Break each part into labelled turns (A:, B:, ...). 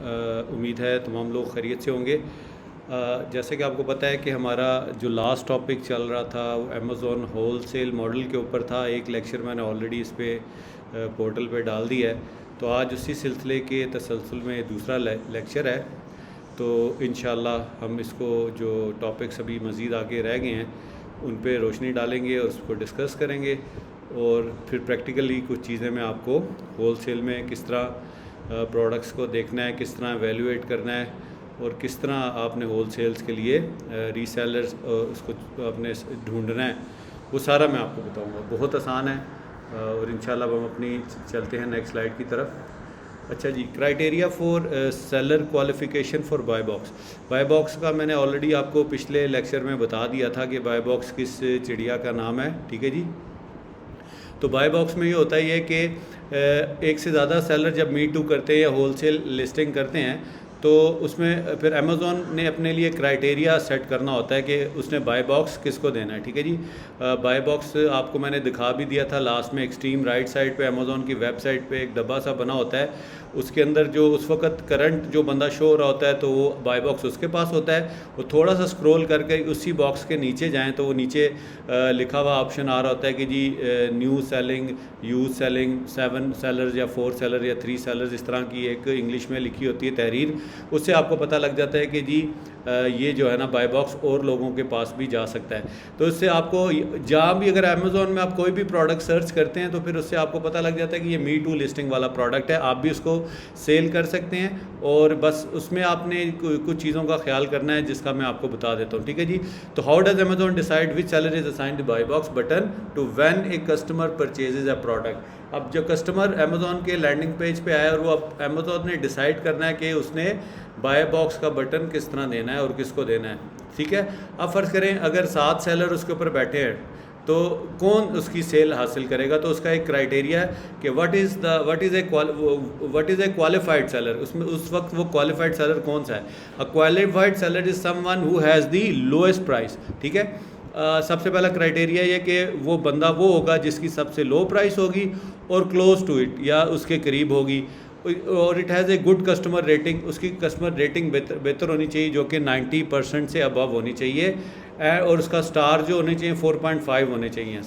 A: उम्मीद है तमाम लोग खैरियत से होंगे। जैसे कि आपको पता है कि हमारा जो लास्ट टॉपिक चल रहा था वो अमेज़ॉन होल सेल मॉडल के ऊपर था। एक लेक्चर मैंने ऑलरेडी इस पे पोर्टल पे डाल दिया है, तो आज उसी सिलसिले के तसलसल में दूसरा लेक्चर है। तो इंशाल्लाह हम इसको जो टॉपिक्स अभी मज़ीद आगे रह गए हैं उन पे रोशनी डालेंगे और उसको डिस्कस करेंगे, और फिर प्रैक्टिकली कुछ चीज़ें मैं आपको होल सेल में किस तरह प्रोडक्ट्स को देखना है, किस तरह एवेलुएट करना है और किस तरह आपने होल सेल्स के लिए रीसेलर्स उसको आपने ढूंढना है, वो सारा मैं आपको बताऊंगा। बहुत आसान है और इंशाल्लाह हम अपनी चलते हैं नेक्स्ट स्लाइड की तरफ। अच्छा जी, criteria for seller qualification for buy box. Buy box का मैंने ऑलरेडी आपको पिछले लेक्चर में बता दिया था कि बाय बॉक्स किस चिड़िया का नाम है, ठीक है जी। तो बाय बॉक्स में ये होता ही है कि एक से ज़्यादा सेलर जब मीट टू करते हैं या होल सेल लिस्टिंग करते हैं तो उसमें फिर अमेज़ॉन ने अपने लिए क्राइटेरिया सेट करना होता है कि उसने बाय बॉक्स किसको देना है, ठीक है जी। बाय बॉक्स आपको मैंने दिखा भी दिया था लास्ट में। एक्सट्रीम राइट साइड पे अमेज़ॉन की वेबसाइट पे एक डब्बा सा बना होता है, उसके अंदर जो उस वक्त करंट जो बंदा शो हो रहा होता है तो वो बाय बॉक्स उसके पास होता है। वो थोड़ा सा स्क्रॉल करके उसी बॉक्स के नीचे जाएँ तो वो नीचे लिखा हुआ ऑप्शन आ रहा होता है कि जी new selling, use selling, 7 sellers या 4 सेलर या 3 सेलर्स, इस तरह की एक इंग्लिश में लिखी होती है तहरीर। उससे आपको पता लग जाता है कि जी ये जो है ना बाय बॉक्स और लोगों के पास भी जा सकता है। तो इससे आपको जहाँ भी अगर अमेज़ॉन में आप कोई भी प्रोडक्ट सर्च करते हैं तो फिर उससे आपको पता लग जाता है कि ये मी टू लिस्टिंग वाला प्रोडक्ट है, आप भी उसको सेल कर सकते हैं। और बस उसमें आपने कुछ चीज़ों का ख्याल करना है जिसका मैं आपको बता देता हूँ, ठीक है जी। तो how does Amazon decide which seller is assigned buy box button to when a customer purchases a product. अब जब कस्टमर अमेज़ॉन के लैंडिंग पेज पे आया और वो अब अमेज़ॉन ने डिसाइड करना है कि उसने बाय बॉक्स का बटन किस तरह देना है और किसको देना है, ठीक है। अब फ़र्ज़ करें अगर 7 सेलर उसके ऊपर बैठे हैं तो कौन उसकी सेल हासिल करेगा। तो उसका एक क्राइटेरिया है कि what is a qualified seller. उसमें उस वक्त वो क्वालिफाइड सेलर कौन सा है। A qualified seller is someone who has the lowest price, ठीक है। सबसे पहला क्राइटेरिया ये कि वो बंदा वो होगा जिसकी सबसे लो प्राइस होगी और क्लोज टू इट या उसके करीब होगी, और it has a good customer rating. उसकी कस्टमर रेटिंग बेहतर होनी चाहिए जो कि 90% से अबव होनी चाहिए, और उसका स्टार जो होने चाहिए 4.5 होने चाहिए।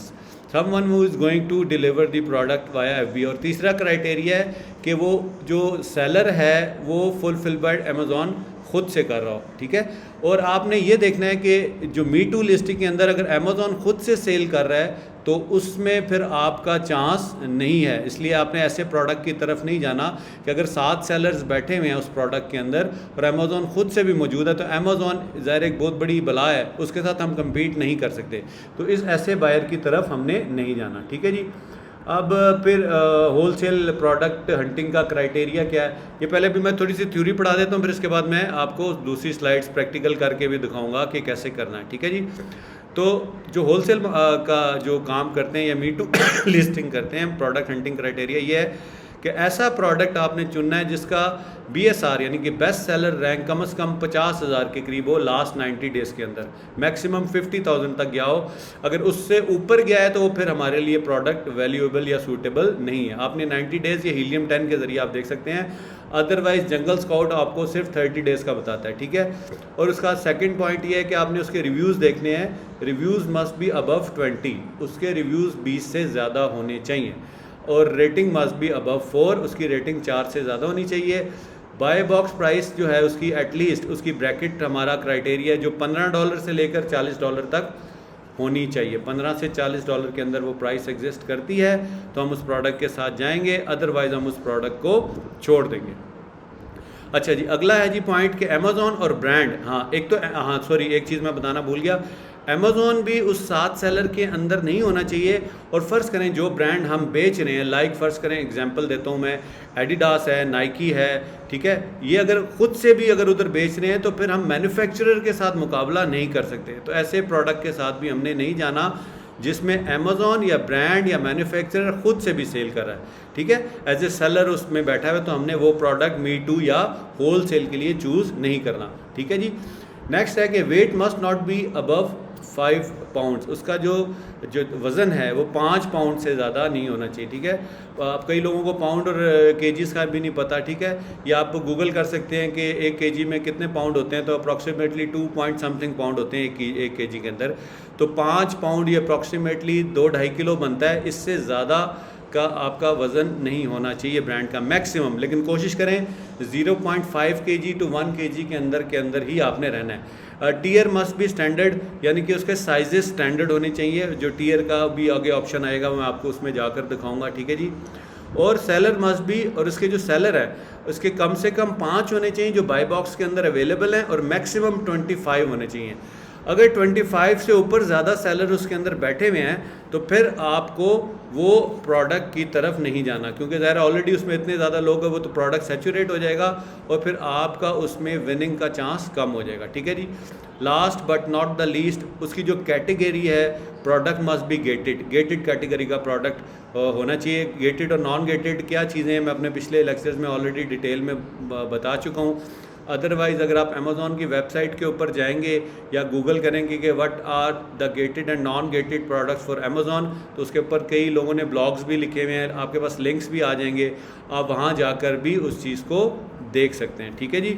A: Someone who is going to deliver the product via FB. और तीसरा क्राइटेरिया है कि वो जो सेलर है वो फुलफिल बाय अमेज़ॉन खुद से कर रहा हो, ठीक है। और आपने ये देखना है कि जो मी टू लिस्टिंग के अंदर अगर अमेज़ॉन खुद से सेल कर रहा है तो उसमें फिर आपका चांस नहीं है। इसलिए आपने ऐसे प्रोडक्ट की तरफ नहीं जाना कि अगर 7 सेलर्स बैठे हुए हैं उस प्रोडक्ट के अंदर और अमेज़ॉन खुद से भी मौजूद है तो अमेज़ॉन ज़ाहिर एक बहुत बड़ी बला है, उसके साथ हम कम्पीट नहीं कर सकते। तो इस ऐसे बायर की तरफ हमने नहीं जाना, ठीक है जी। अब फिर होल सेल प्रोडक्ट हंटिंग का क्राइटेरिया क्या है, ये पहले भी मैं थोड़ी सी थ्योरी पढ़ा देता हूँ, फिर इसके बाद मैं आपको दूसरी स्लाइड्स प्रैक्टिकल करके भी दिखाऊंगा कि कैसे करना है, ठीक है जी। तो जो होल सेल का जो काम करते हैं या मी टू लिस्टिंग करते हैं, प्रोडक्ट हंटिंग क्राइटेरिया ये है कि ऐसा प्रोडक्ट आपने चुनना है जिसका BSR यानी कि बेस्ट सेलर रैंक कम से कम 50,000 के करीब हो लास्ट 90 डेज़ के अंदर, मैक्सिमम 50,000 तक गया हो। अगर उससे ऊपर गया है तो वो फिर हमारे लिए प्रोडक्ट वैल्यूएबल या सूटेबल नहीं है। आपने 90 डेज़ ये हीलियम 10 के ज़रिए आप देख सकते हैं, अदरवाइज जंगल स्काउट आपको सिर्फ 30 डेज़ का बताता है, ठीक है। और उसका सेकंड पॉइंट ये है कि आपने उसके रिव्यूज़ देखने हैं, रिव्यूज़ मस्ट बी अबव 20, उसके रिव्यूज़ 20 से ज़्यादा होने चाहिए। और रेटिंग मस्ट बी अबव 4, उसकी रेटिंग 4 से ज़्यादा होनी चाहिए। बाय बॉक्स प्राइस जो है उसकी एटलीस्ट उसकी ब्रैकेट हमारा क्राइटेरिया जो $15 से लेकर $40 तक होनी चाहिए। 15 से $40 के अंदर वो प्राइस एग्जिस्ट करती है तो हम उस प्रोडक्ट के साथ जाएंगे, अदरवाइज़ हम उस प्रोडक्ट को छोड़ देंगे। अच्छा जी, अगला है जी पॉइंट कि अमेज़ॉन और ब्रांड। एक चीज़ मैं बताना भूल गया, अमेज़ॉन भी उस 7 सेलर के अंदर नहीं होना चाहिए। और फ़र्ज़ करें जो ब्रांड हम बेच रहे हैं, लाइक फ़र्ज़ करें एग्जांपल देता हूँ मैं, एडिडास है, नाइकी है, ठीक है, ये अगर ख़ुद से भी अगर उधर बेच रहे हैं तो फिर हम मैन्युफैक्चरर के साथ मुकाबला नहीं कर सकते। तो ऐसे प्रोडक्ट के साथ भी हमने नहीं जाना जिसमें अमेज़ॉन या ब्रांड या मैन्युफैक्चरर ख़ुद से भी सेल कर रहा है, ठीक है। एज ए सेलर उसमें बैठा हुआ तो हमने वो प्रोडक्ट मी टू या होल सेल के लिए चूज़ नहीं करना, ठीक है जी। नेक्स्ट है कि weight must not be above 5 pounds, उसका जो वज़न है वो 5 पाउंड से ज़्यादा नहीं होना चाहिए, ठीक है। अब कई लोगों को पाउंड और केजीज़ का भी नहीं पता, ठीक है। या आप गूगल कर सकते हैं कि 1 केजी में कितने पाउंड होते हैं, तो अप्रॉक्सीमेटली 2 पॉइंट समथिंग पाउंड होते हैं 1 केजी के अंदर। तो 5 पाउंड ये अप्रॉक्सीमेटली 2-2.5 किलो बनता है। इससे ज़्यादा का आपका वज़न नहीं होना चाहिए ब्रांड का मैक्सिमम, लेकिन कोशिश करें 0.5 केजी टू 1 केजी के अंदर ही आपने रहना है। टीयर मस्ट बी स्टैंडर्ड, यानी कि उसके साइजेस स्टैंडर्ड होने चाहिए। जो टीयर का भी आगे ऑप्शन आएगा मैं आपको उसमें जाकर दिखाऊंगा, ठीक है जी। और सेलर मस्ट बी, और इसके जो सेलर है उसके कम से कम 5 होने चाहिए जो बाई बॉक्स के अंदर अवेलेबल हैं, और मैक्सिमम 25 होने चाहिए। अगर 25 से ऊपर ज़्यादा सेलर उसके अंदर बैठे हुए हैं तो फिर आपको वो प्रोडक्ट की तरफ नहीं जाना, क्योंकि ज़ाहिर ऑलरेडी उसमें इतने ज़्यादा लोग हैं, वो तो प्रोडक्ट सैचुरेट हो जाएगा और फिर आपका उसमें विनिंग का चांस कम हो जाएगा, ठीक है जी। Last but not the least, उसकी जो कैटेगरी है, product must be gated category का प्रोडक्ट होना चाहिए। गेटेड और नॉन गेटेड क्या चीज़ें हैं मैं अपने पिछले लेक्चर्स में ऑलरेडी डिटेल में बता चुका हूँ। अदरवाइज़ अगर आप अमेज़ॉन की वेबसाइट के ऊपर जाएंगे या गूगल करेंगे कि what are the gated and non gated products for Amazon, तो उसके ऊपर कई लोगों ने ब्लॉग्स भी लिखे हुए हैं, आपके पास लिंक्स भी आ जाएंगे, आप वहाँ जाकर भी उस चीज़ को देख सकते हैं, ठीक है जी।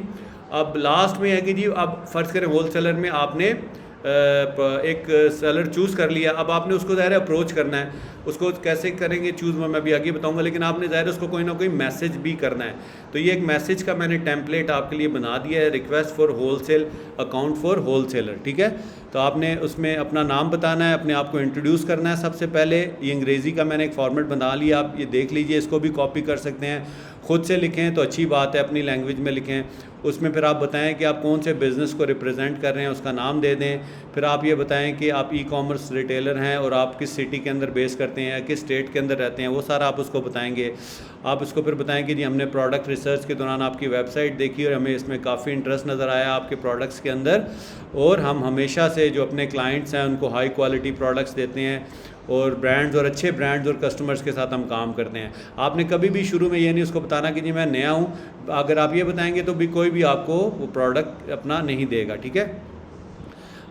A: अब लास्ट में है कि जी अब फ़र्ज़ करें होल सेलर में आपने एक सेलर चूज़ कर लिया, अब आपने उसको ज़ाहिर अप्रोच करना है। उसको कैसे करेंगे चूज़ मैं अभी आगे बताऊंगा, लेकिन आपने ज़ाहिर उसको कोई ना कोई मैसेज भी करना है। तो ये एक मैसेज का मैंने टेम्पलेट आपके लिए बना दिया है, request for wholesale account for wholesaler, ठीक है। तो आपने उसमें अपना नाम बताना है, अपने आप को इंट्रोड्यूस करना है सबसे पहले। ये अंग्रेज़ी का मैंने एक फॉर्मेट बना लिया, आप ये देख लीजिए, इसको भी कॉपी कर सकते हैं। ख़ुद से लिखें तो अच्छी बात है, अपनी लैंग्वेज में लिखें। उसमें फिर आप बताएं कि आप कौन से बिज़नेस को रिप्रेजेंट कर रहे हैं, उसका नाम दे दें। फिर आप ये बताएं कि आप ई-कॉमर्स रिटेलर हैं और आप किस सिटी के अंदर बेस करते हैं, किस स्टेट के अंदर रहते हैं, वो सारा आप उसको बताएंगे। आप उसको फिर बताएं कि जी हमने प्रोडक्ट रिसर्च के दौरान आपकी वेबसाइट देखी और हमें इसमें काफ़ी इंटरेस्ट नज़र आया आपके प्रोडक्ट्स के अंदर, और हम हमेशा से जो अपने क्लाइंट्स हैं उनको हाई क्वालिटी प्रोडक्ट्स देते हैं और ब्रांड्स और अच्छे ब्रांड्स और कस्टमर्स के साथ हम काम करते हैं। आपने कभी भी शुरू में ये नहीं उसको बताना कि जी मैं नया हूँ। अगर आप ये बताएंगे तो भी कोई भी आपको वो प्रोडक्ट अपना नहीं देगा, ठीक है।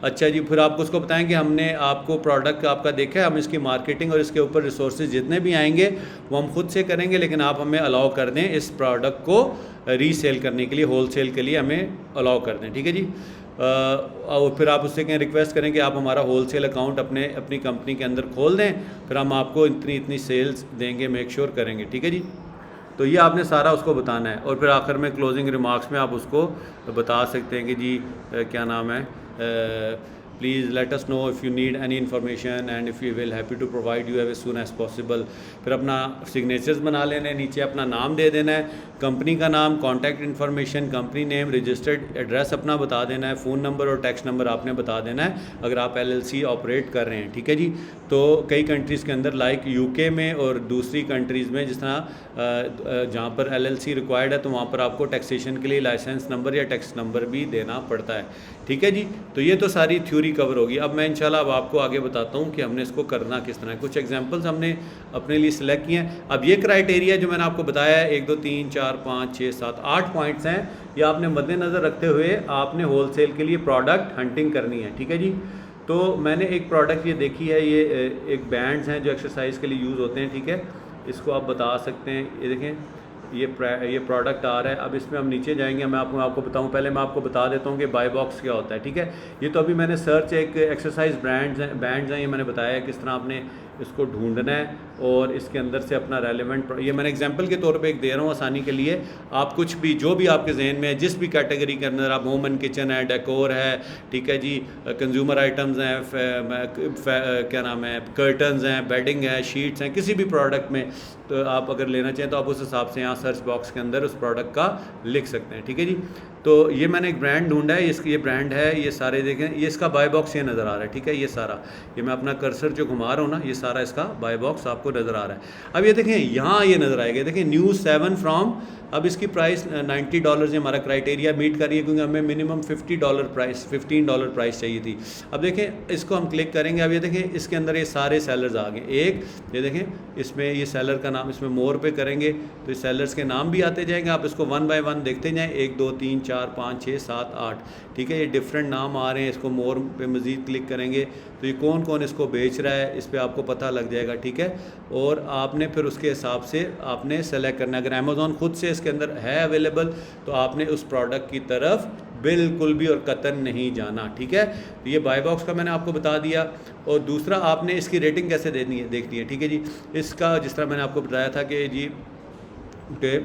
A: अच्छा जी, फिर आपको उसको बताएं कि हमने आपको प्रोडक्ट आपका देखा है, हम इसकी मार्केटिंग और इसके ऊपर रिसोर्सेज जितने भी आएंगे वो हम खुद से करेंगे, लेकिन आप हमें अलाउ कर दें इस प्रोडक्ट को रीसेल करने के लिए, होलसेल के लिए हमें अलाउ कर दें, ठीक है जी। और फिर आप उससे कहें, रिक्वेस्ट करें कि आप हमारा होलसेल अकाउंट अपनी कंपनी के अंदर खोल दें, फिर हम आपको इतनी सेल्स देंगे, मेक श्योर करेंगे, ठीक है जी। तो ये आपने सारा उसको बताना है, और फिर आखिर में क्लोजिंग रिमार्क्स में आप उसको बता सकते हैं कि जी क्या नाम है, please let us know if you need any information and if you will happy to provide you as soon as possible. फिर अपना सिग्नेचर्स बना लेने, नीचे अपना नाम दे देना है, कंपनी का नाम, contact information, company name, registered address अपना बता देना है, फ़ोन नंबर और टैक्स नंबर आपने बता देना है अगर आप LLC ऑपरेट कर रहे हैं, ठीक है जी। तो कई कंट्रीज़ के अंदर लाइक UK में और दूसरी कंट्रीज़ में जिस तरह जहाँ पर LLC रिक्वायर्ड है तो वहाँ पर आपको टैक्सेशन के लिए लाइसेंस नंबर या टैक्स नंबर भी देना पड़ता है, ठीक है जी। तो ये तो सारी थ्योरी कवर होगी। अब मैं इंशाल्लाह अब आपको आगे बताता हूँ कि हमने इसको करना किस तरह है। कुछ एग्जांपल्स हमने अपने लिए सिलेक्ट किए हैं। अब ये क्राइटेरिया जो मैंने आपको बताया है 1 2 3 4 5 6 7 8 पॉइंट्स हैं, ये आपने मद्देनज़र रखते हुए आपने होलसेल के लिए प्रोडक्ट हंटिंग करनी है, ठीक है जी। तो मैंने एक प्रोडक्ट ये देखी है, ये एक बैंड्स हैं जो एक्सरसाइज के लिए यूज़ होते हैं, ठीक है। इसको आप बता सकते हैं, ये देखें ये प्रोडक्ट आ रहा है। अब इसमें हम नीचे जाएंगे, मैं आपको बताऊं, पहले मैं आपको बता देता हूं कि बाई बॉक्स क्या होता है, ठीक है। ये तो अभी मैंने सर्च एक एक्सरसाइज बैंड्स हैं, ये मैंने बताया है किस तरह आपने इसको ढूंढना है और इसके अंदर से अपना रेलेवेंट, ये मैंने एग्जांपल के तौर पे एक दे रहा हूँ आसानी के लिए। आप कुछ भी जो भी आपके जहन में है, जिस भी कैटेगरी के अंदर आप, होम एंड किचन है, डेकोर है, ठीक है जी, कंज्यूमर आइटम्स हैं, क्या नाम है, कर्टन्स हैं, बेडिंग है, शीट्स हैं, किसी भी प्रोडक्ट में तो आप अगर लेना चाहें तो आप उस हिसाब से यहाँ सर्च बॉक्स के अंदर उस प्रोडक्ट का लिख सकते हैं, ठीक है जी। तो ये मैंने एक ब्रांड ढूंढा है, ये ब्रांड है, ये सारे देखें, ये इसका बाई बॉक्स ये नज़र आ रहा है, ठीक है। ये सारा, ये मैं अपना कर्सर जो घुमा रहा हूँ ना, ये सारा सारा इसका बाय बॉक्स आपको नज़र आ रहा है। अब ये देखें यहाँ ये नज़र आएगा, देखें न्यू 7 फ्रॉम, अब इसकी प्राइस $90 हमारा क्राइटेरिया मीट कर रही है क्योंकि हमें मिनिमम $15 प्राइस चाहिए थी। अब देखें इसको हम क्लिक करेंगे, अब ये देखें इसके अंदर ये सारे सेलर्स आ गए। एक ये देखें इसमें ये सेलर का नाम, इसमें मोर पे करेंगे तो इस सेलर्स के नाम भी आते जाएंगे, आप इसको 1 बाय 1 देखते जाएँ, 1 2 3 4 5 6 7 8, ठीक है, ये डिफरेंट नाम आ रहे हैं। इसको मोर पे मज़ीद क्लिक करेंगे तो ये कौन कौन इसको बेच रहा है इस पर आपको पता लग जाएगा, ठीक है। और आपने फिर उसके हिसाब से आपने सेलेक्ट करना है। अगर अमेज़ॉन खुद से इसके अंदर है अवेलेबल तो आपने उस प्रोडक्ट की तरफ बिल्कुल भी और कतन नहीं जाना, ठीक है। तो ये बाय बॉक्स का मैंने आपको बता दिया। और दूसरा आपने इसकी रेटिंग कैसे देखनी है, ठीक है जी। इसका जिस तरह मैंने आपको बताया था कि जी के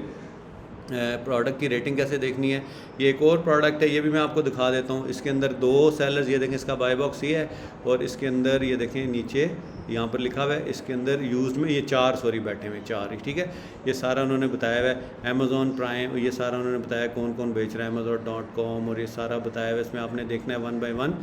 A: प्रोडक्ट की रेटिंग कैसे देखनी है, ये एक और प्रोडक्ट है, ये भी मैं आपको दिखा देता हूँ। इसके अंदर 2 सेलर्स, ये देखें इसका बाय बॉक्स ये है और इसके अंदर ये देखें नीचे यहाँ पर लिखा हुआ है, इसके अंदर यूज़ में ये 4 बैठे हुए 4 ही, ठीक है। ये सारा उन्होंने बताया हुआ है। अमेज़ॉन प्राइम, ये सारा उन्होंने बताया कौन कौन बेच रहा है, Amazon.com, और ये सारा बताया हुआ है। इसमें आपने देखना है 1 बाय 1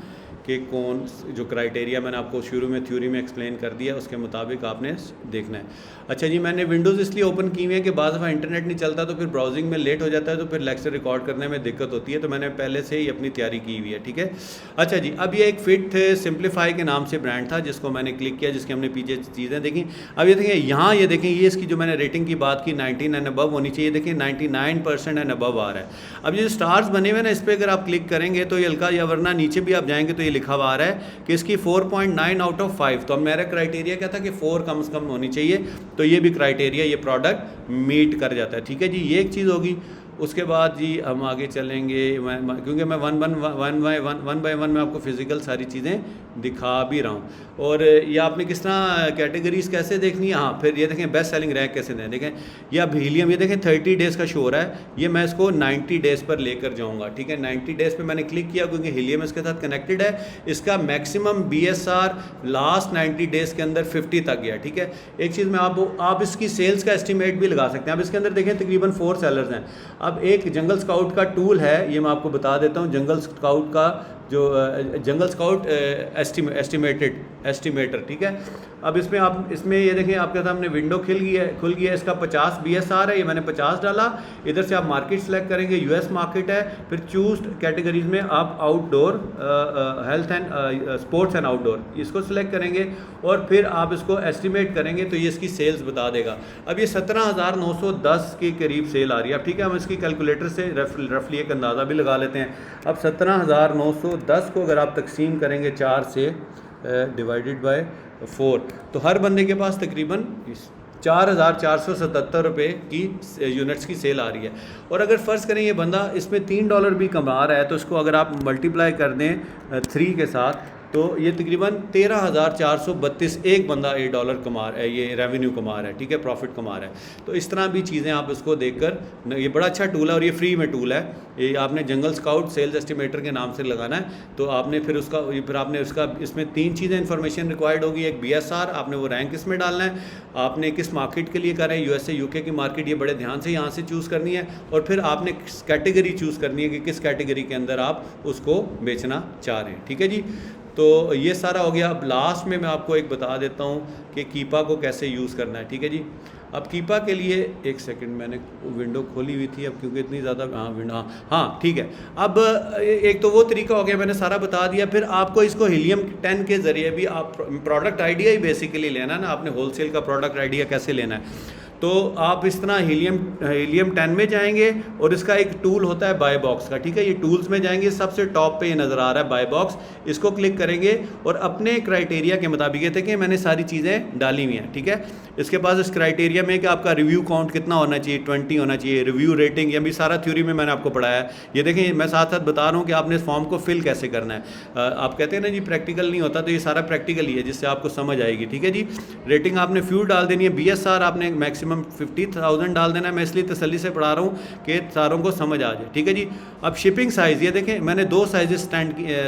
A: कि कौन जो क्राइटेरिया मैंने आपको शुरू में थ्योरी में एक्सप्लेन कर दिया उसके मुताबिक आपने देखना है। अच्छा जी, मैंने विंडोज़ इसलिए ओपन की हुई है कि बाद दफ़ा इंटरनेट नहीं चलता तो फिर ब्राउजिंग में लेट हो जाता है, तो फिर लेक्चर रिकॉर्ड करने में दिक्कत होती है, तो मैंने पहले से ही अपनी तैयारी की हुई है, ठीक है। अच्छा जी, अब ये एक फिट सिंप्लीफाई के नाम से ब्रांड था जिसको मैंने क्लिक किया, जिसके हमने पीछे चीज़ें देखी। अब ये देखें यहाँ, ये देखें ये इसकी जो मैंने रेटिंग की बात की 19 एंड अबव होनी चाहिए, देखें 99% एंड अबव आ रहा है। अब ये जो स्टार्स बने हुए ना, इस पर अगर आप क्लिक करेंगे तो ये हल्का, या वरना नीचे भी आप जाएंगे तो ये लिखा हुआ आ रहा है कि इसकी 4.9 आउट ऑफ 5। तो अब मेरा क्राइटेरिया क्या था कि 4 कम से कम होनी चाहिए, तो ये भी क्राइटेरिया ये प्रोडक्ट मीट कर जाता है, ठीक है जी। ये एक चीज़ होगी। उसके बाद जी हम आगे चलेंगे, क्योंकि मैं वन बाय वन में आपको फ़िज़िकल सारी चीज़ें दिखा भी रहा हूँ। और ये आपने किस तरह कैटेगरीज़ कैसे देखनी है, हाँ फिर ये देखें बेस्ट सेलिंग रैंक कैसे दें, देखें ये अब हीलियम, ये देखें 30 डेज़ का शो हो रहा है, ये मैं इसको 90 डेज़ पर लेकर जाऊँगा, ठीक है। 90 डेज़ पे मैंने क्लिक किया क्योंकि हीलियम इसके साथ कनेक्टेड है। इसका मैक्सिमम BSR लास्ट 90 डेज़ के अंदर 50 तक गया, ठीक है। एक चीज़ में आप इसकी सेल्स का एस्टिमेट भी लगा सकते हैं। अब इसके अंदर देखें तकरीबन 4 सेलर्स हैं। अब एक जंगल स्काउट का टूल है, ये मैं आपको बता देता हूँ। जंगल स्काउट का जो जंगल स्काउट एस्टिमेटर, ठीक है। अब इसमें ये देखें आपके सामने विंडो खुल गया। इसका 50 BSR है, ये मैंने 50 डाला। इधर से आप मार्केट सेलेक्ट करेंगे, US मार्केट है। फिर चूज कैटेगरीज में आप outdoor, health and sports and outdoor, इसको सिलेक्ट करेंगे और फिर आप इसको एस्टिमेट करेंगे तो ये इसकी सेल्स बता देगा। अब ये 17,910 के करीब सेल आ रही है। अब ठीक है, हम इसकी कैलकुलेटर से रफली एक अंदाज़ा भी लगा लेते हैं। अब 17,910 को अगर आप तकसीम करेंगे 4 से डिवाइडेड बाय 4, तो हर बंदे के पास तकरीबन 4,477 रुपये की यूनिट्स की सेल आ रही है। और अगर फ़र्ज़ करें ये बंदा इसमें $3 भी कमा रहा है, तो इसको अगर आप मल्टीप्लाई कर दें 3 के साथ, तो ये तकरीबन 13,432 एक बंदा $1 कमा रहा है, ये रेवेन्यू कमा रहा है, ठीक है, प्रॉफिट कमा रहा है। तो इस तरह भी चीज़ें आप इसको देखकर, ये बड़ा अच्छा टूल है और ये फ्री में टूल है। ये आपने जंगल स्काउट सेल्स एस्टिमेटर के नाम से लगाना है, तो आपने फिर आपने उसका इसमें 3 चीज़ें इन्फॉर्मेशन रिक्वायर्ड होगी। एक BSR, आपने वो रैंक इसमें डालना है, आपने किस मार्केट के लिए करें, USA UK की मार्केट, ये बड़े ध्यान से यहाँ से चूज़ करनी है। और फिर आपने कैटेगरी चूज़ करनी है कि किस कैटेगरी के अंदर आप उसको बेचना चाह रहे हैं, ठीक है जी। तो ये सारा हो गया। अब लास्ट में मैं आपको एक बता देता हूँ कि कीपा को कैसे यूज़ करना है, ठीक है जी। अब कीपा के लिए एक सेकंड, मैंने विंडो खोली हुई थी, अब क्योंकि इतनी ज़्यादा हाँ ठीक है। अब एक तो वो तरीका हो गया, मैंने सारा बता दिया। फिर आपको इसको हीलियम 10 के ज़रिए भी आप प्रोडक्ट आइडिया ही बेसिकली लेना है ना, आपने होलसेल का प्रोडक्ट आइडिया कैसे लेना है। तो आप इस तरह हीलियम 10 में जाएंगे और इसका एक टूल होता है बाय बॉक्स का, ठीक है। ये टूल्स में जाएंगे, सबसे टॉप पे ये नज़र आ रहा है बाय बॉक्स, इसको क्लिक करेंगे और अपने क्राइटेरिया के मुताबिक, ये देखें मैंने सारी चीज़ें डाली हुई हैं, ठीक है। इसके पास इस क्राइटेरिया में कि आपका रिव्यू काउंट कितना होना चाहिए, 20 होना चाहिए, रिव्यू रेटिंग, ये भी सारा थ्योरी में मैंने आपको पढ़ाया है। ये देखें मैं साथ साथ बता रहा हूँ कि आपने इस फॉर्म को फिल कैसे करना है। आप कहते हैं ना जी प्रैक्टिकल नहीं होता, तो ये सारा प्रैक्टिकल ही है जिससे आपको समझ आएगी, ठीक है जी। रेटिंग आपने फ्यू डाल देनी है, BSR आपने मैक्सिमम मैक्सिमम 50,000 डाल देना है। मैं इसलिए तसल्ली से पढ़ा रहा हूँ कि सारों को समझ आ जाए, ठीक है जी। अब शिपिंग साइज़, ये देखें मैंने 2 साइज़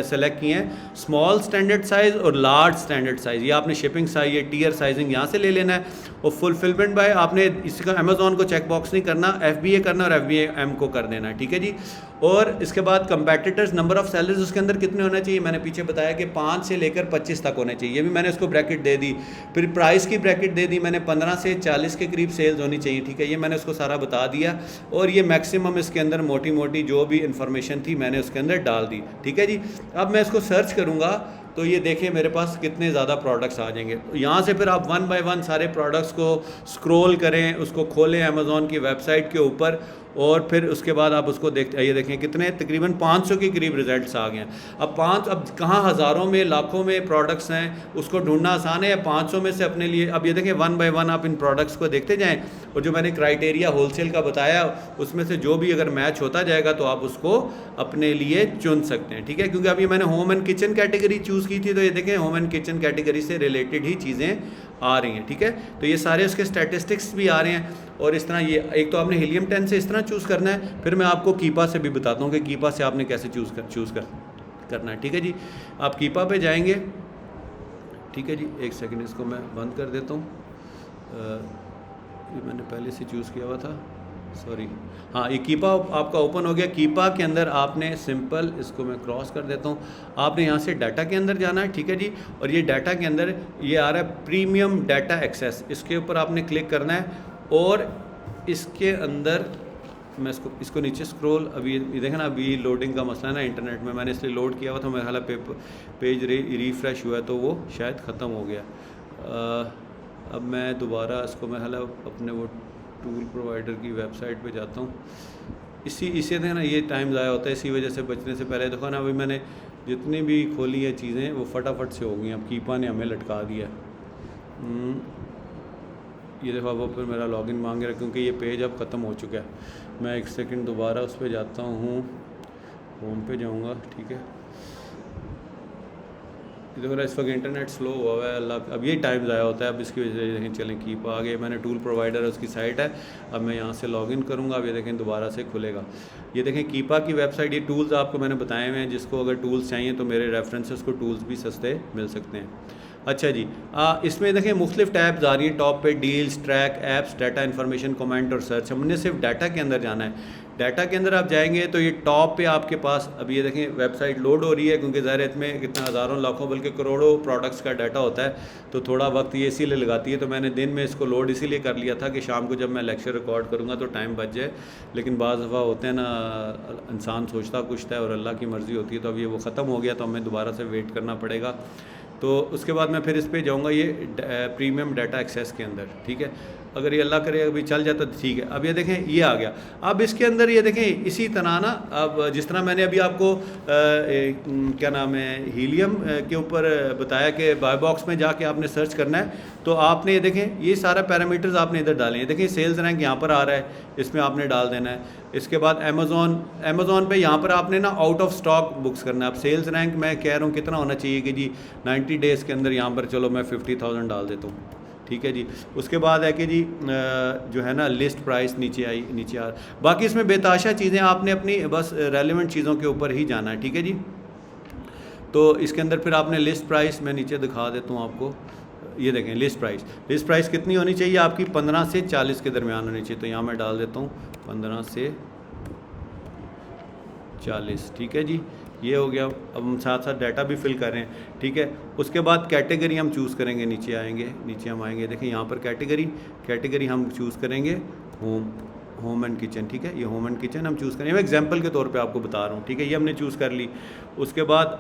A: सेलेक्ट किए हैं, स्मॉल स्टैंडर्ड साइज़ और लार्ज स्टैंडर्ड साइज़। ये आपने शिपिंग साइज़, ये टीयर साइजिंग यहाँ से ले लेना है। और फुलफिलमेंट बाय आपने इसका अमेज़ॉन को चेक बॉक्स नहीं करना, FBA करना और FBA को कर देना है, ठीक है जी। और इसके बाद कंपेटिटर्स, नंबर ऑफ़ सेलर्स उसके अंदर कितने होने चाहिए, मैंने पीछे बताया कि 5 से लेकर 25 तक होने चाहिए, ये भी मैंने उसको ब्रैकेट दे दी। फिर प्राइस की ब्रैकेट दे दी मैंने, 15 से 40 के करीब सेल्स होनी चाहिए, ठीक है, ये मैंने उसको सारा बता दिया। और ये मैक्सिमम इसके अंदर मोटी मोटी जो भी इंफॉर्मेशन थी मैंने उसके अंदर डाल दी, ठीक है जी। अब मैं इसको सर्च करूँगा तो ये देखें मेरे पास कितने ज़्यादा प्रोडक्ट्स आ जाएंगे। तो यहाँ से फिर आप 1 बाय 1 सारे प्रोडक्ट्स को स्क्रॉल करें, उसको खोलें अमेज़ॉन की वेबसाइट के ऊपर, और फिर उसके बाद आप उसको देखते, ये देखें कितने तकरीबन 500 के करीब रिजल्ट्स आ गए हैं। अब कहाँ हज़ारों में लाखों में प्रोडक्ट्स हैं, उसको ढूंढना आसान है, या 500 में से अपने लिए। अब ये देखें 1 बाय 1 आप इन प्रोडक्ट्स को देखते जाएं, और जो मैंने क्राइटेरिया होलसेल का बताया उसमें से जो भी अगर मैच होता जाएगा तो आप उसको अपने लिए चुन सकते हैं, ठीक है। क्योंकि अभी मैंने home and kitchen category choose की थी, तो ये देखें होम एंड किचन कैटेगरी से रिलेटेड ही चीज़ें आ रही हैं, ठीक है। तो ये सारे उसके स्टैटिस्टिक्स भी आ रहे हैं। और इस तरह ये एक तो आपने हीलियम 10 से इस तरह चूज़ करना है, फिर मैं आपको कीपा से भी बताता हूँ कि कीपा से आपने कैसे चूज़ करना है, ठीक है जी। आप कीपा पे जाएंगे, ठीक है जी। एक सेकंड, इसको मैं बंद कर देता हूँ, ये मैंने पहले से चूज़ किया हुआ था, सॉरी। हाँ, ये कीपा आपका ओपन हो गया। कीपा के अंदर आपने सिंपल, इसको मैं क्रॉस कर देता हूँ, आपने यहाँ से डाटा के अंदर जाना है, ठीक है जी। और ये डाटा के अंदर ये आ रहा है प्रीमियम डाटा एक्सेस, इसके ऊपर आपने क्लिक करना है। और इसके अंदर मैं इसको नीचे स्क्रॉल, अभी ये देखें ना, अभी लोडिंग का मसला है ना इंटरनेट में, मैंने इसलिए लोड किया हुआ था, मेरा हाल पेज रिफ़्रेश हुआ है तो वो शायद ख़त्म हो गया। अब मैं दोबारा इसको मैं हाल अपने वो टूल प्रोवाइडर की वेबसाइट पे जाता हूँ। इसी देखें ना, ये टाइम ज़ाया होता है, इसी वजह से बचने से पहले देखो ना, अभी मैंने जितनी भी खोली है चीज़ें वो फटाफट से हो गई। अब कीपा ने हमें लटका दिया। ये देखो अब फिर मेरा लॉगिन मांग रहा है, क्योंकि ये पेज अब ख़त्म हो चुका है। मैं एक सेकंड दोबारा उस पर जाता हूँ, होम पे जाऊँगा, ठीक है। ये देखो ना, इस वक्त इंटरनेट स्लो हुआ है अल्लाह, अब यही टाइम ज़ाया होता है। अब इसकी वजह से देखें, चलें कीपा आ गए, मैंने टूल प्रोवाइडर उसकी साइट है, अब मैं यहाँ से लॉगिन करूँगा। अब ये देखें दोबारा से खुलेगा। ये देखें कीपा की वेबसाइट, ये टूल्स आपको मैंने बताए हुए हैं, जिसको अगर टूल्स चाहिए तो मेरे रेफरेंसेस को टूल्स भी सस्ते मिल सकते हैं। अच्छा जी, इसमें देखें मुख्तलिफ टैब्स आ रही हैं, टॉप पे deals, track, apps, data information, comment और सर्च। हमने सिर्फ डाटा के अंदर जाना है। डाटा के अंदर आप जाएंगे तो ये टॉप पे आपके पास, अभी ये देखें वेबसाइट लोड हो रही है, क्योंकि ज़ाहिर इसमें कितना हज़ारों लाखों बल्कि करोड़ों प्रोडक्ट्स का डाटा होता है, तो थोड़ा वक्त ये इसीलिए लगाती है। तो मैंने दिन में इसको लोड इसीलिए कर लिया था कि शाम को जब मैं लेक्चर रिकॉर्ड करूँगा तो टाइम बच जाए। लेकिन बाज़ दफ़ा होते हैं ना, इंसान सोचता कुछ है और अल्लाह की मर्ज़ी होती है। तो अब ये वो ख़त्म हो गया, तो हमें दोबारा से वेट करना पड़ेगा। तो उसके बाद मैं फिर इस पर जाऊँगा, ये प्रीमियम डाटा एक्सेस के अंदर, ठीक है। अगर ये अल्लाह करे अभी चल जाता तो ठीक है। अब ये देखें ये आ गया। अब इसके अंदर ये देखें इसी तरह ना, अब जिस तरह मैंने अभी आपको क्या नाम है, हीलियम के ऊपर बताया कि बाय बॉक्स में जाके आपने सर्च करना है, तो आपने ये देखें ये सारा पैरामीटर्स आपने इधर डाले हैं। देखें सेल्स रैंक यहाँ पर आ रहा है, इसमें आपने डाल देना है। इसके बाद अमेज़ॉन पे यहाँ पर आपने ना आउट ऑफ स्टॉक बुक्स करना है। अब सेल्स रैंक मैं कह रहा हूँ कितना होना चाहिए कि जी 90 डेज़ के अंदर, यहाँ पर चलो मैं 50,000 डाल देता हूँ, ठीक है जी। उसके बाद है कि जी जो है ना लिस्ट प्राइस नीचे आ, बाकी इसमें बेताशा चीज़ें आपने अपनी बस रेलेवेंट चीज़ों के ऊपर ही जाना है, ठीक है जी। तो इसके अंदर फिर आपने लिस्ट प्राइस, मैं नीचे दिखा देता हूँ आपको, ये देखें लिस्ट प्राइस कितनी होनी चाहिए आपकी, 15 से 40 के दरमियान होनी चाहिए। तो यहाँ मैं डाल देता हूँ 15 से 40, ठीक है जी। ये हो गया। अब हम साथ साथ डाटा भी फिल कर रहे हैं, ठीक है। उसके बाद कैटेगरी हम चूज़ करेंगे, नीचे हम आएंगे, देखें यहाँ पर कैटेगरी हम चूज़ करेंगे होम एंड किचन, ठीक है। ये होम एंड किचन हम चूज़ करेंगे, मैं एग्जांपल के तौर पे आपको बता रहा हूँ, ठीक है। ये हमने चूज़ कर ली। उसके बाद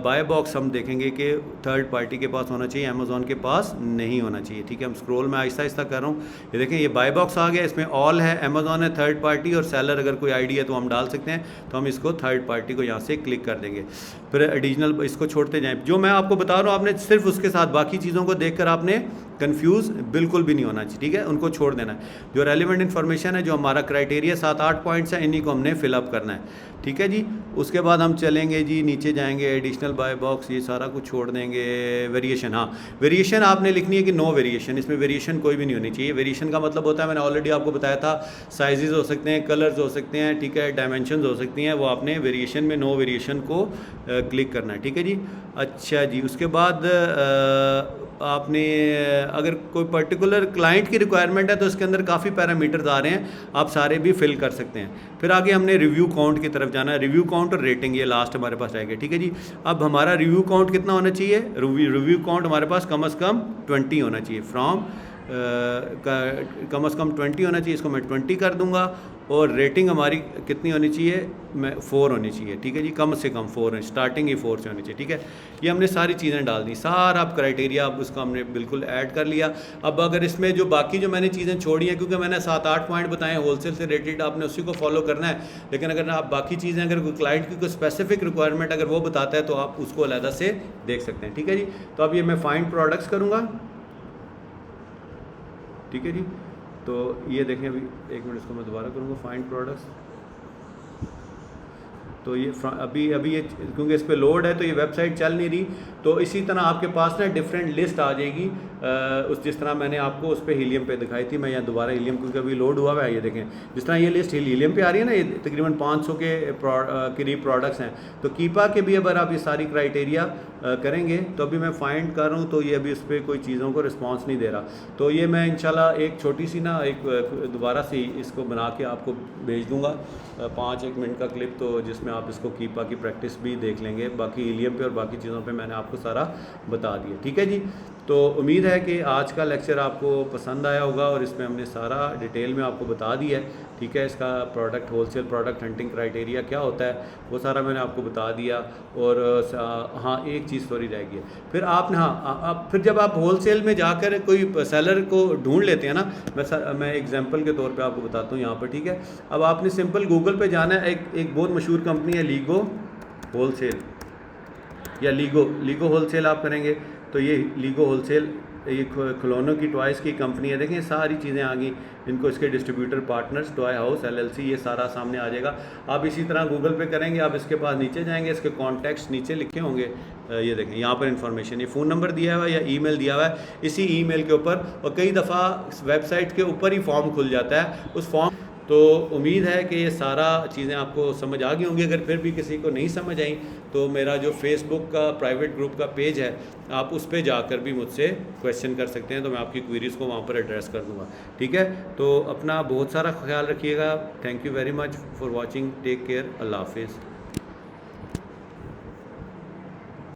A: बाय बॉक्स हम देखेंगे कि थर्ड पार्टी के पास होना चाहिए, अमेज़ॉन के पास नहीं होना चाहिए, ठीक है। हम स्क्रॉल में आहिस्ता आहिस्ता कर रहा हूँ। ये देखें ये बाय बॉक्स आ गया, इसमें ऑल है, अमेज़ॉन है, थर्ड पार्टी और सेलर अगर कोई आईडी है तो हम डाल सकते हैं। तो हम इसको थर्ड पार्टी को यहाँ से क्लिक कर देंगे, फिर एडिशनल इसको छोड़ते जाएँ। जो मैं आपको बता रहा हूँ आपने सिर्फ उसके साथ बाकी चीज़ों को देख कर आपने कंफ्यूज बिल्कुल भी नहीं होना चाहिए, ठीक है, उनको छोड़ देना है। जो रेलिवेंट इन्फॉर्मेशन है, जो हमारा क्राइटेरिया 7-8 पॉइंट्स हैं, इन्हीं को हमने फिलअप करना है, ठीक है जी। उसके बाद हम चलेंगे जी, नीचे जाएंगे, एडिशनल बाय बॉक्स, ये सारा कुछ छोड़ देंगे। वेरिएशन, हाँ वेरिएशन आपने लिखनी है कि नो वेरिएशन, इसमें वेरिएशन कोई भी नहीं होनी चाहिए। वेरिएशन का मतलब होता है, मैंने ऑलरेडी आपको बताया था, साइजेस हो सकते हैं, कलर्स हो सकते हैं, ठीक है, डायमेंशंस हो सकती हैं, वो आपने वेरिएशन में नो वेरिएशन को क्लिक करना है, ठीक है जी। अच्छा जी, उसके बाद आपने अगर कोई पर्टिकुलर क्लाइंट की रिक्वायरमेंट है तो इसके अंदर काफ़ी पैरामीटर्स आ रहे हैं, आप सारे भी फिल कर सकते हैं। फिर आगे हमने रिव्यू काउंट की तरफ जाना है, रिव्यू काउंट और रेटिंग, ये लास्ट हमारे पास रहेगा, ठीक है जी। अब हमारा रिव्यू काउंट कितना होना चाहिए, रिव्यू काउंट हमारे पास कम से कम 20 होना चाहिए, कम से कम 20 होना चाहिए, इसको मैं 20 कर दूंगा। और रेटिंग हमारी कितनी होनी चाहिए, मैं 4 होनी चाहिए, ठीक है जी, कम से कम 4 है, स्टार्टिंग ही 4 से होनी चाहिए, ठीक है। ये हमने सारी चीज़ें डाल दी, सारा अब क्राइटेरिया अब उसका हमने बिल्कुल ऐड कर लिया। अब अगर इसमें जो बाकी जो मैंने चीज़ें छोड़ी हैं, क्योंकि मैंने 7-8 पॉइंट बताए होलसेल से रिलेटेड, आपने उसी को फॉलो करना है। लेकिन अगर आप बाकी चीज़ें, अगर कोई क्लाइंट की कोई स्पेसिफिक रिक्वायरमेंट अगर वो बताता है तो आप उसको अलग से देख सकते हैं, ठीक है जी। तो अब ये मैं फाइंड प्रोडक्ट्स करूँगा, ठीक है जी। तो ये देखें, अभी 1 मिनट, इसको मैं दोबारा करूँगा, फाइंड प्रोडक्ट्स। तो ये अभी ये क्योंकि इस पर लोड है तो ये वेबसाइट चल नहीं रही, तो इसी तरह आपके पास ना डिफरेंट लिस्ट आ जाएगी, उस जिस तरह मैंने आपको उस पर हीलियम पे दिखाई थी। मैं यहाँ दोबारा हीलियम, क्योंकि अभी लोड हुआ है, ये देखें जिस तरह ये लिस्ट हीलियम पे आ रही है ना, ये तकरीबन 500 के करीब प्रोडक्ट्स हैं। तो कीपा के भी अगर आप ये सारी क्राइटेरिया करेंगे, तो अभी मैं फाइंड कर रहा हूँ, तो ये अभी उस पर कोई चीज़ों को रिस्पॉन्स नहीं दे रहा। तो ये मैं इंशाल्लाह एक छोटी सी ना एक दोबारा से इसको बना के आपको भेज दूँगा, 5-1 मिनट का क्लिप, तो जिसमें आप इसको कीपा की प्रैक्टिस भी देख लेंगे। बाकी हीलियम पे और बाकी चीज़ों पे मैंने आपको सारा बता दिया, ठीक है जी। तो उम्मीद है कि आज का लेक्चर आपको पसंद आया होगा, और इसमें हमने सारा डिटेल में आपको बता दिया है, ठीक है। इसका product wholesale product hunting criteria क्या होता है वो सारा मैंने आपको बता दिया। और हाँ, एक चीज़ सॉरी रह गई है, फिर आपने, हाँ आप फिर जब आप होलसेल में जाकर कोई सेलर को ढूंढ लेते हैं ना, मैं एग्जांपल के तौर पे आपको बताता हूँ यहाँ पर, ठीक है। अब आपने सिंपल गूगल पे जाना है, एक बहुत मशहूर कंपनी है लीगो होलसेल, या लीगो होलसेल आप करेंगे तो ये लीगो होलसेल, ये खिलौनों की टॉयज़ की कंपनी है। देखें सारी चीज़ें आ गई, इनको इसके distributor partners toy house LLC, ये सारा सामने आ जाएगा। आप इसी तरह गूगल पे करेंगे, आप इसके पास नीचे जाएंगे, इसके कॉन्टैक्ट्स नीचे लिखे होंगे, ये देखें यहाँ पर इन्फॉर्मेशन, ये फ़ोन नंबर दिया हुआ है या ईमेल दिया हुआ है, इसी ईमेल के ऊपर, और कई दफ़ा वेबसाइट के ऊपर ही फॉर्म खुल जाता है उस फॉर्म। तो उम्मीद है कि ये सारा चीज़ें आपको समझ आ गई होंगी। अगर फिर भी किसी को नहीं समझ आई तो मेरा जो फेसबुक का प्राइवेट ग्रुप का पेज है, आप उस पे जाकर भी मुझसे क्वेश्चन कर सकते हैं, तो मैं आपकी क्वेरीज़ को वहाँ पर एड्रेस कर दूँगा, ठीक है। तो अपना बहुत सारा ख्याल रखिएगा। Thank you very much for watching, take care, अल्लाह हाफिज़।